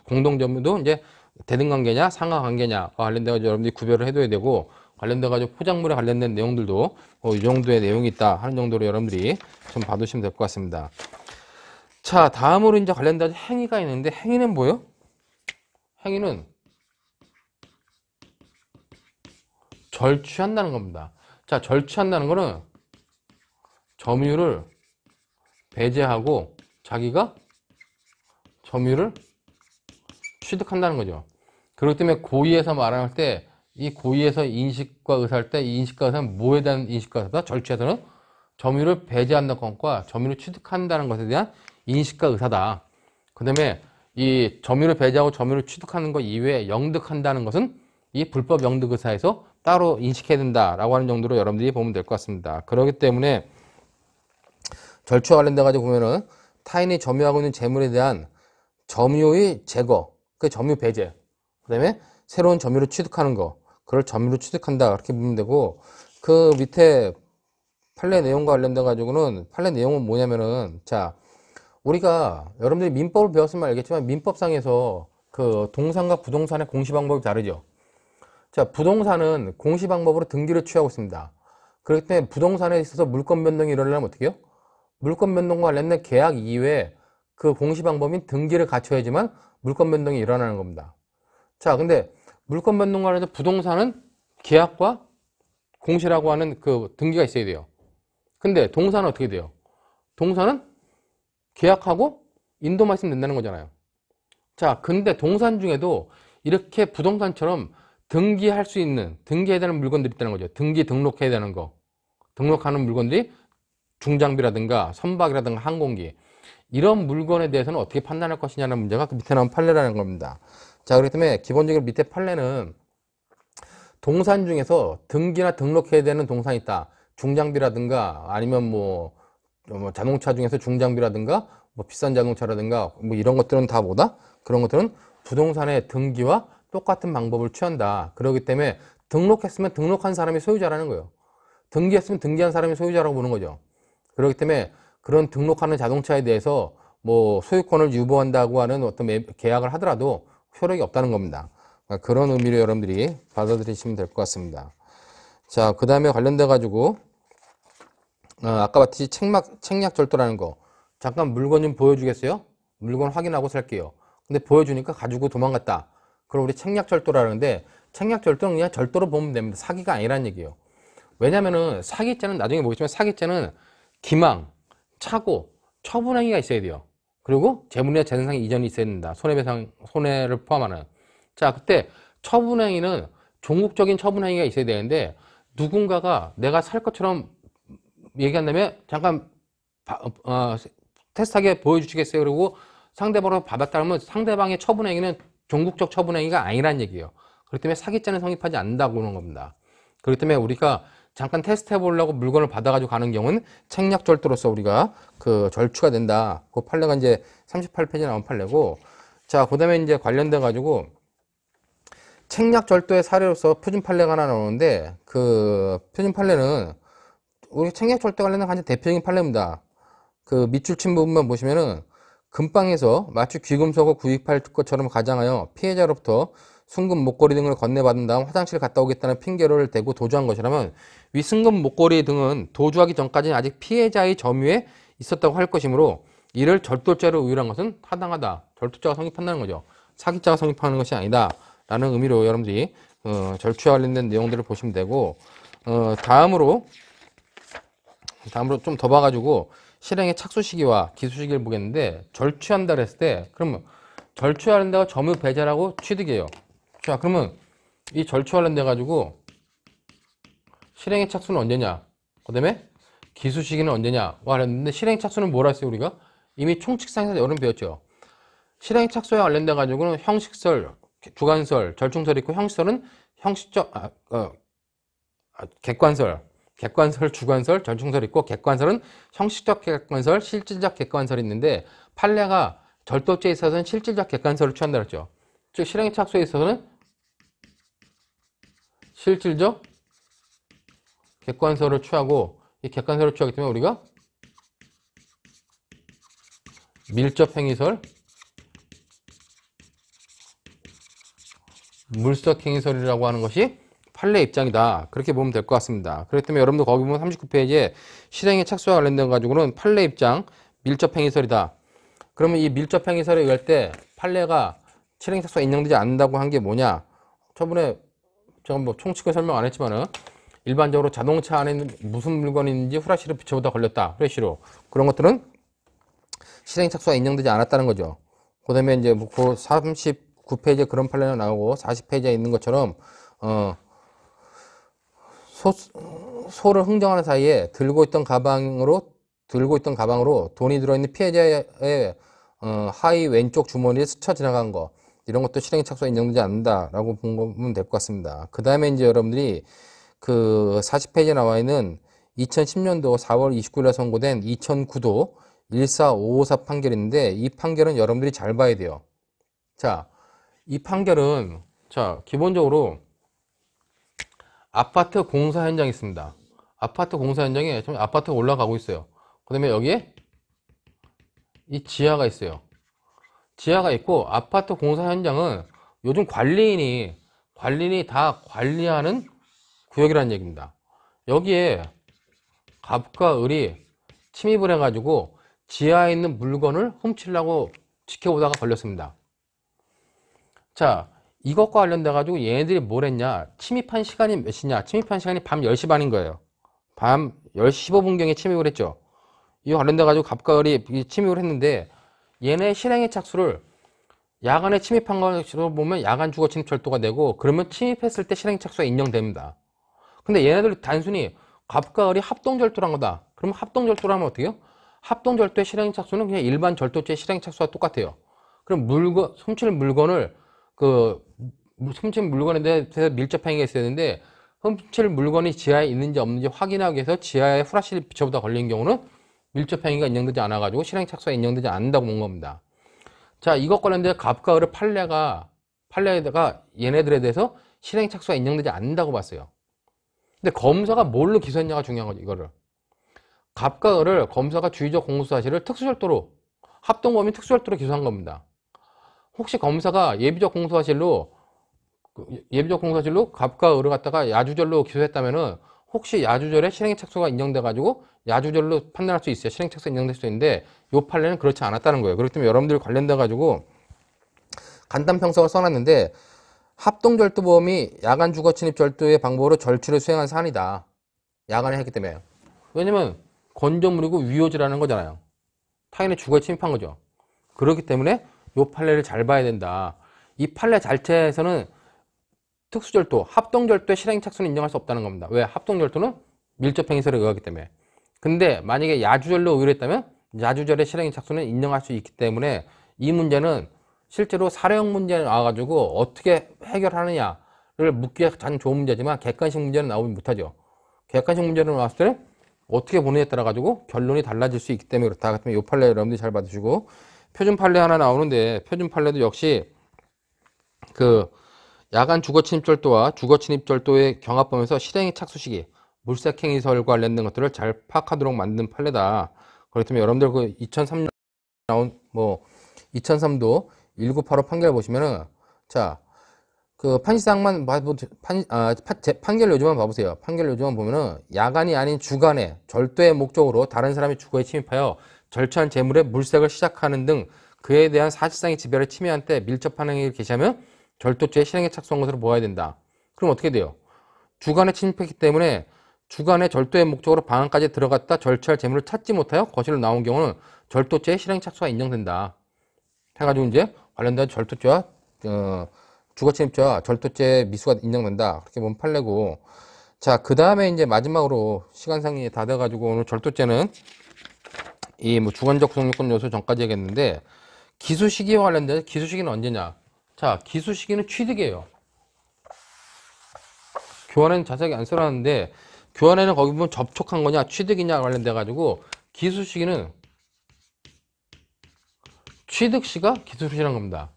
공동 점유도 이제 대등관계냐, 상하 관계냐와 관련돼 가지고 여러분들이 구별을 해둬야 되고, 관련돼 가지고 포장물에 관련된 내용들도 이 정도의 내용이 있다 하는 정도로 여러분들이 좀 봐두시면 될 것 같습니다. 자, 다음으로 이제 관련된 행위가 있는데, 행위는 뭐예요? 행위는 절취한다는 겁니다. 자, 절취한다는 거는 점유를 배제하고 자기가 점유를 취득한다는 거죠. 그렇기 때문에 고의에서 말할 때, 이 고의에서 인식과 의사할 때, 이 인식과 의사는 뭐에 대한 인식과 의사다? 절취에서는 점유를 배제한다는 것과 점유를 취득한다는 것에 대한 인식과 의사다. 그 다음에 이 점유를 배제하고 점유를 취득하는 것 이외에 영득한다는 것은 이 불법 영득 의사에서 따로 인식해야 된다라고 하는 정도로 여러분들이 보면 될 것 같습니다. 그렇기 때문에 절취와 관련돼 가지고 보면은 타인이 점유하고 있는 재물에 대한 점유의 제거, 그 점유 배제, 그 다음에 새로운 점유를 취득하는 거, 그걸 점유를 취득한다 이렇게 보면 되고, 그 밑에 판례 내용과 관련돼 가지고는 판례 내용은 뭐냐면은, 자, 우리가 여러분들이 민법을 배웠으면 알겠지만 민법상에서 그 동산과 부동산의 공시 방법이 다르죠. 자, 부동산은 공시 방법으로 등기를 취하고 있습니다. 그렇기 때문에 부동산에 있어서 물권 변동이 일어나면 어떻게 해요? 물권 변동과 관련된 계약 이외에 그 공시 방법인 등기를 갖춰야지만 물권 변동이 일어나는 겁니다. 자, 근데 물권 변동과 관련해서 부동산은 계약과 공시라고 하는 그 등기가 있어야 돼요. 근데 동산은 어떻게 돼요? 동산은 계약하고 인도만 있으면 된다는 거잖아요. 자, 근데 동산 중에도 이렇게 부동산처럼 등기할 수 있는, 등기해야 되는 물건들이 있다는 거죠. 등록해야 되는 거. 등록하는 물건들이 중장비라든가 선박이라든가 항공기, 이런 물건에 대해서는 어떻게 판단할 것이냐는 문제가 그 밑에 나온 판례라는 겁니다. 자, 그렇기 때문에 기본적으로 밑에 판례는 동산 중에서 등기나 등록해야 되는 동산이 있다. 중장비라든가 아니면 뭐 자동차 중에서 중장비라든가 뭐 비싼 자동차라든가 뭐 이런 것들은 다 뭐다? 그런 것들은 부동산의 등기와 똑같은 방법을 취한다. 그렇기 때문에 등록했으면 등록한 사람이 소유자라는 거예요. 등기했으면 등기한 사람이 소유자라고 보는 거죠. 그렇기 때문에 그런 등록하는 자동차에 대해서 뭐 소유권을 유보한다고 하는 어떤 계약을 하더라도 효력이 없다는 겁니다. 그런 의미로 여러분들이 받아들이시면 될 것 같습니다. 자, 그 다음에 관련돼 가지고 아까 봤듯이 책략 절도라는 거, 잠깐 물건 좀 보여주겠어요? 물건 확인하고 살게요. 근데 보여주니까 가지고 도망갔다. 그럼 우리 책략 절도라는데, 책략 절도는 그냥 절도로 보면 됩니다. 사기가 아니라는 얘기예요. 왜냐면은 사기죄는 나중에 보겠지만 사기죄는 기망, 착오, 처분행위가 있어야 돼요. 그리고 재물이나 재산상 이전이 있어야 된다. 손해배상, 손해를 포함하는. 자, 그때 처분행위는 종국적인 처분행위가 있어야 되는데, 누군가가 내가 살 것처럼 얘기한다면 잠깐 테스트하게 보여주시겠어요? 그리고 상대방으로 받았다 하면 상대방의 처분행위는 종국적 처분행위가 아니라는 얘기예요. 그렇기 때문에 사기죄는 성립하지 않는다고 하는 겁니다. 그렇기 때문에 우리가 잠깐 테스트 해보려고 물건을 받아가지고 가는 경우는 책략절도로서 우리가 그 절취가 된다. 그 판례가 이제 38페이지에 나온 판례고, 자, 그 다음에 이제 관련돼 가지고 책략 절도의 사례로서 표준 판례가 하나 나오는데, 그 표준 판례는 우리 책략 절도 관련된 가장 대표적인 판례입니다. 그 밑줄 친 부분만 보시면은 금방에서 마치 귀금속을 구입할 것처럼 가장하여 피해자로부터 순금 목걸이 등을 건네받은 다음 화장실 갔다 오겠다는 핑계를 대고 도주한 것이라면, 위 순금 목걸이 등은 도주하기 전까지는 아직 피해자의 점유에 있었다고 할 것이므로 이를 절도죄로 의율한 것은 타당하다. 절도죄가 성립한다는 거죠. 사기죄가 성립하는 것이 아니다 라는 의미로 여러분들이 절취와 관련된 내용들을 보시면 되고, 다음으로 좀 더 봐가지고 실행의 착수 시기와 기수 시기를 보겠는데, 절취한다 그랬을 때, 그러면 절취하는 데가 점유 배제라고 취득이에요. 자, 그러면 이 절취 관련돼 가지고 실행의 착수는 언제냐, 그 다음에 기수 시기는 언제냐와 관련된데, 실행의 착수는 뭐라 했어요? 우리가 이미 총칙상에서 여름 배웠죠. 실행의 착수에 관련돼 가지고는 형식설, 주관설, 절충설이 있고, 형식설은 형식적 객관설, 주관설, 절충설이 있고, 객관설은 형식적 객관설, 실질적 객관설이 있는데, 판례가 절도죄에 있어서는 실질적 객관설을 취한다 그랬죠. 즉 실행의 착수에 있어서는 실질적 객관설을 취하고, 이 객관설을 취하기 때문에 우리가 밀접 행위설, 물적 행위설이라고 하는 것이 판례 입장이다. 그렇게 보면 될 것 같습니다. 그렇기 때문에 여러분들 거기 보면 39페이지에 실행의 착수와 관련된 가지고는 판례 입장, 밀접 행위설이다. 그러면 이 밀접 행위설에 의할 때 판례가 실행 착수가 인정되지 않는다고 한 게 뭐냐? 저번에 제가 뭐 총칙을 설명 안 했지만은, 일반적으로 자동차 안에 무슨 물건이 있는지 후라시로 비춰보다 걸렸다. 후레쉬로. 그런 것들은 실행 착수가 인정되지 않았다는 거죠. 그 다음에 이제 뭐 39페이지에 그런 판례가 나오고, 40페이지에 있는 것처럼 소를 흥정하는 사이에 들고 있던 가방으로 돈이 들어있는 피해자의 하의 왼쪽 주머니에 스쳐 지나간 거, 이런 것도 실행의 착수가 인정되지 않는다라고 보면 될 것 같습니다. 그 다음에 이제 여러분들이 그 40페이지에 나와 있는 2010년도 4월 29일에 선고된 2009도 14554 판결인데, 이 판결은 여러분들이 잘 봐야 돼요. 자, 이 판결은, 자, 기본적으로 아파트 공사 현장이 있습니다. 아파트 공사 현장에 아파트가 올라가고 있어요. 그 다음에 여기에 이 지하가 있어요. 지하가 있고, 아파트 공사 현장은 요즘 관리인이 다 관리하는 구역이라는 얘기입니다. 여기에 갑과 을이 침입을 해가지고 지하에 있는 물건을 훔치려고 지켜보다가 걸렸습니다. 자, 이것과 관련돼 가지고 얘네들이 뭘 했냐, 침입한 시간이 몇 시냐, 침입한 시간이 밤 10시 반인 거예요. 밤 10시 15분경에 침입을 했죠. 이거 관련돼 가지고 갑과 을이 침입을 했는데, 얘네 실행의 착수를 야간에 침입한 것으로 보면 야간 주거 침입 절도가 되고, 그러면 침입했을 때 실행 착수가 인정됩니다. 근데 얘네들 단순히 갑과 을이 합동 절도를 한 거다. 그러면 합동 절도를 하면 어떻게 해요? 합동 절도의 실행 착수는 그냥 일반 절도죄의 실행 착수와 똑같아요. 그럼 훔친 물건을 훔친 물건에 대해서 밀접 행위가 있어야 되는데, 훔칠 물건이 지하에 있는지 없는지 확인하기 위해서 지하에 후라시를 비춰보다 걸린 경우는 밀접 행위가 인정되지 않아 가지고 실행 착수가 인정되지 않는다고 본 겁니다. 자, 이것 관련된 갑과 을의 판례에다가 얘네들에 대해서 실행 착수가 인정되지 않는다고 봤어요. 근데 검사가 뭘로 기소했냐가 중요한 거죠. 이거를 갑과 을을 검사가 주의적 공소 사실을 특수절도로, 합동범인 특수절도로 기소한 겁니다. 혹시 검사가 예비적 공소 사실로 갑과 을을 갖다가 야주절로 기소했다면은, 혹시 야주절에 실행 착수가 인정돼 가지고 야주절로 판단할 수 있어요. 실행 착수가 인정될 수 있는데, 이 판례는 그렇지 않았다는 거예요. 그렇기 때문에 여러분들 관련돼 가지고 간단 평석을 써놨는데, 합동절도범이 야간 주거 침입 절도의 방법으로 절취를 수행한 사안이다. 야간에 했기 때문에. 왜냐면 건조물이고 위호지라는 거잖아요. 타인의 주거에 침입한 거죠. 그렇기 때문에 이 판례를 잘 봐야 된다. 이 판례 자체에서는 특수절도, 합동절도의 실행 착수는 인정할 수 없다는 겁니다. 왜? 합동절도는 밀접행위설에 의하기 때문에. 근데 만약에 야주절로 의뢰했다면 야주절의 실행 착수는 인정할 수 있기 때문에, 이 문제는 실제로 사례형 문제에 나와가지고 어떻게 해결하느냐를 묻기가 참 좋은 문제지만, 객관식 문제는 나오지 못하죠. 객관식 문제로 나왔을 때는 어떻게 보느냐에 따라 가지고 결론이 달라질 수 있기 때문에 그렇다. 그렇다면 이 판례 여러분들이 잘 받으시고, 표준 판례 하나 나오는데 표준 판례도 역시 그 야간 주거침입절도와 주거침입절도의 경합범에서 실행의 착수 시기, 물색행위설 관련된 것들을 잘 파악하도록 만든 판례다. 그렇기 때문에 여러분들 그 2003년 나온 2003도 1985 판결 보시면은 자, 그 판시사항만 판결 요지만 봐보세요. 판결 요지만 보면은 야간이 아닌 주간에 절도의 목적으로 다른 사람이 주거에 침입하여 절취한 재물의 물색을 시작하는 등 그에 대한 사실상의 지배를 침해한 때 밀접한 행위를 개시하면 절도죄의 실행에 착수한 것으로 보아야 된다. 그럼 어떻게 돼요? 주간에 침입했기 때문에 주간에 절도의 목적으로 방 안까지 들어갔다 절취할 재물을 찾지 못하여 거실로 나온 경우는 절도죄의 실행 착수가 인정된다. 해가지고 이제 관련된 절도죄와 주거침입죄와 절도죄 미수가 인정된다. 그렇게 보면 판례고. 자, 그 다음에 이제 마지막으로 시간상이 다 돼가지고 오늘 절도죄는 이 뭐 주관적 구성요건 요소 전까지 하겠는데 기수 시기와 관련된 기수 시기는 언제냐? 자, 기수 시기는 취득이에요. 교환에는 자세하게 안 써놨는데 교환에는 거기 보면 접촉한 거냐 취득이냐 관련돼 가지고 기수 시기는 취득 시가 기수 시라는 겁니다.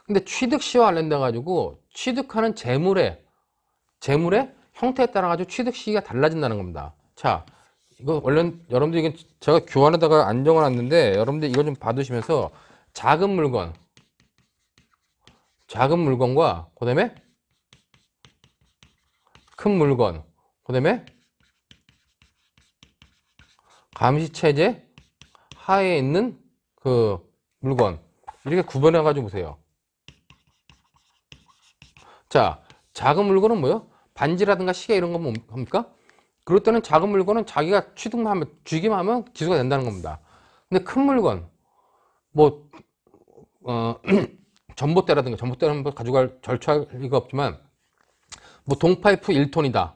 근데 취득 시와 관련돼 가지고 취득하는 재물의 형태에 따라 가지고 취득 시기가 달라진다는 겁니다. 자, 이거 원래 여러분들 이게 제가 교환에다가 안 적어놨는데 여러분들 이거 좀 받으시면서 작은 물건과 그다음에 큰 물건, 그다음에 감시체제 하에 있는 그 물건 이렇게 구분해 가지고 보세요. 자, 작은 물건은 뭐요? 반지라든가 시계 이런 건 뭡니까? 그럴 때는 작은 물건은 자기가 취득만 하면 주기만 하면 기수가 된다는 겁니다. 근데 큰 물건 뭐 전봇대는 뭐 가져갈 절차할 리가 없지만 뭐 동파이프 1톤이다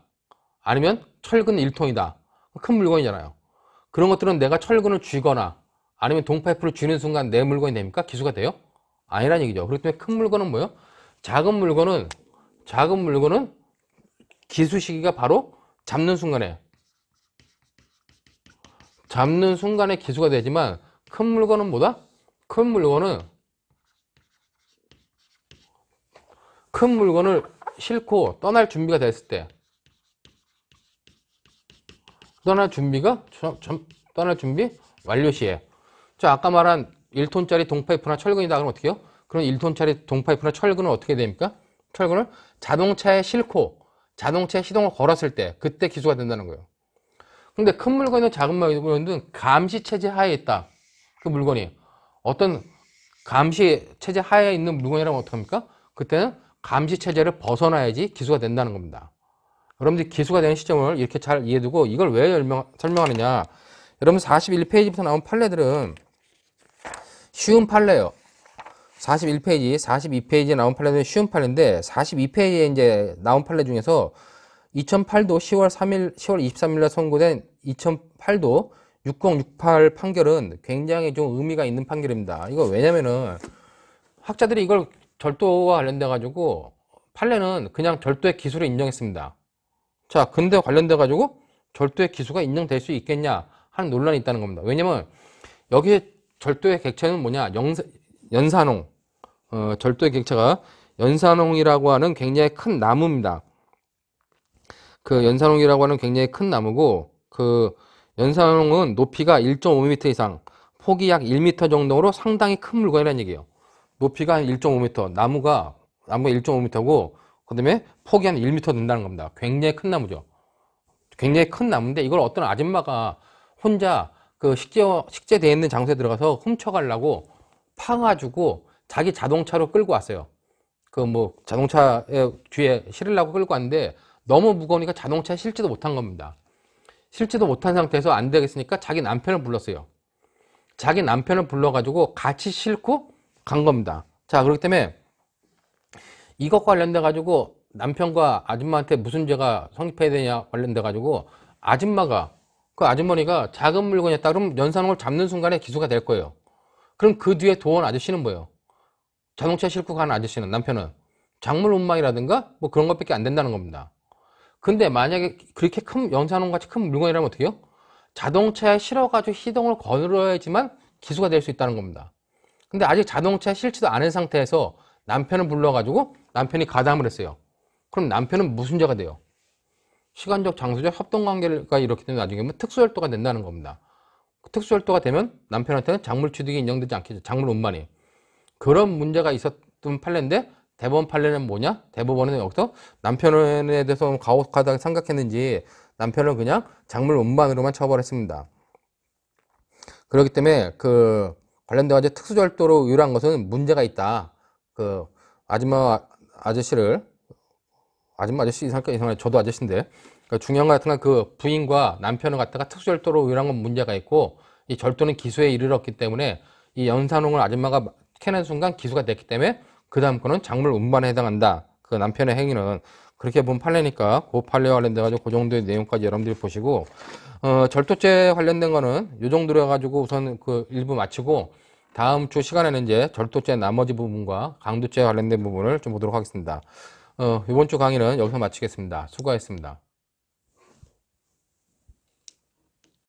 아니면 철근 1톤이다 큰 물건이잖아요. 그런 것들은 내가 철근을 쥐거나 아니면 동파이프를 쥐는 순간 내 물건이 됩니까? 기수가 돼요? 아니란 얘기죠. 그렇기 때문에 큰 물건은 뭐예요? 작은 물건은 기수 시기가 바로 잡는 순간에 기수가 되지만 큰 물건은 뭐다? 큰 물건을 싣고 떠날 준비가 됐을 때 떠날 준비 완료 시에 자 아까 말한 1톤짜리 동파이프나 철근이다 그러면 어떻게 해요? 그럼 1톤짜리 동파이프나 철근은 어떻게 됩니까? 철근을 자동차에 싣고 자동차에 시동을 걸었을 때 그때 기수가 된다는 거예요. 근데 큰 물건이든 작은 물건이든 감시 체제 하에 있다. 그 물건이 어떤 감시 체제 하에 있는 물건이라면 어떡합니까? 그때는 감시 체제를 벗어나야지 기수가 된다는 겁니다. 여러분들이 기수가 되는 시점을 이렇게 잘 이해두고 이걸 왜 설명하느냐. 여러분 41페이지부터 나온 판례들은 쉬운 판례예요. 41페이지, 42페이지에 나온 판례는 쉬운 판례인데 42페이지에 이제 나온 판례 중에서 2008도 10월 23일에 선고된 2008도 6068 판결은 굉장히 좀 의미가 있는 판결입니다. 이거 왜냐면은 학자들이 이걸 절도와 관련돼 가지고 판례는 그냥 절도의 기수를 인정했습니다. 자, 근데 관련돼 가지고 절도의 기수가 인정될 수 있겠냐 하는 논란이 있다는 겁니다. 왜냐면 여기 절도의 객체는 뭐냐? 연산홍. 절도의 객체가 연산홍이라고 하는 굉장히 큰 나무입니다. 그 연산홍이라고 하는 굉장히 큰 나무고 그 연산홍은 높이가 1.5m 이상, 폭이 약 1m 정도로 상당히 큰 물건이라는 얘기예요. 높이가 한 1.5m, 나무가 1.5m고 그다음에 폭이 한 1m 된다는 겁니다. 굉장히 큰 나무죠. 굉장히 큰 나무인데 이걸 어떤 아줌마가 혼자 그 식재되어 있는 장소에 들어가서 훔쳐가려고 파가지고 자기 자동차로 끌고 왔어요. 그 뭐 자동차에 뒤에 실으려고 끌고 왔는데 너무 무거우니까 자동차에 실지도 못한 겁니다. 실지도 못한 상태에서 안 되겠으니까 자기 남편을 불렀어요. 자기 남편을 불러가지고 같이 싣고 간 겁니다. 자, 그렇기 때문에 이것과 관련돼 가지고 남편과 아줌마한테 무슨 죄가 성립해야 되냐 관련돼 가지고 그 아주머니가 작은 물건이었다 그러면 연산홍을 잡는 순간에 기소가 될 거예요. 그럼 그 뒤에 도원 아저씨는 뭐예요? 자동차 싣고 가는 아저씨는 남편은 작물 운반이라든가 뭐 그런 것밖에 안 된다는 겁니다. 근데 만약에 그렇게 큰 연산홍 같이 큰 물건이라면 어떻게 해요? 자동차에 실어가지고 시동을 걸어야지만 기소가 될 수 있다는 겁니다. 근데 아직 자동차에 실지도 않은 상태에서 남편을 불러가지고 남편이 가담을 했어요. 그럼 남편은 무슨 죄가 돼요? 시간적, 장소적 협동관계가 이렇게 되면 나중에 특수혈도가 된다는 겁니다. 특수혈도가 되면 남편한테는 작물취득이 인정되지 않겠죠. 작물 운반이. 그런 문제가 있었던 판례인데 대법원 판례는 뭐냐? 대법원은 여기서 남편에 대해서 가혹하다고 생각했는지 남편을 그냥 작물 운반으로만 처벌했습니다. 그렇기 때문에 그 관련돼 가지고 특수절도로 의율한 것은 문제가 있다. 그 아저씨 이상하게 저도 아저씨인데 그 중요한 거 같은 건 그 부인과 남편을 갖다가 특수절도로 의율한 건 문제가 있고 이 절도는 기소에 이르렀기 때문에 이 연산홍을 아줌마가 캐낸 순간 기소가 됐기 때문에 그 다음 거는 작물 운반에 해당한다. 그 남편의 행위는 그렇게 본 판례니까 그 판례 관련돼 가지고 그 정도의 내용까지 여러분들이 보시고 절도죄 관련된 거는 요 정도로 해가지고 우선 그 일부 마치고 다음 주 시간에는 이제 절도죄 나머지 부분과 강도죄 관련된 부분을 좀 보도록 하겠습니다. 이번 주 강의는 여기서 마치겠습니다. 수고하셨습니다.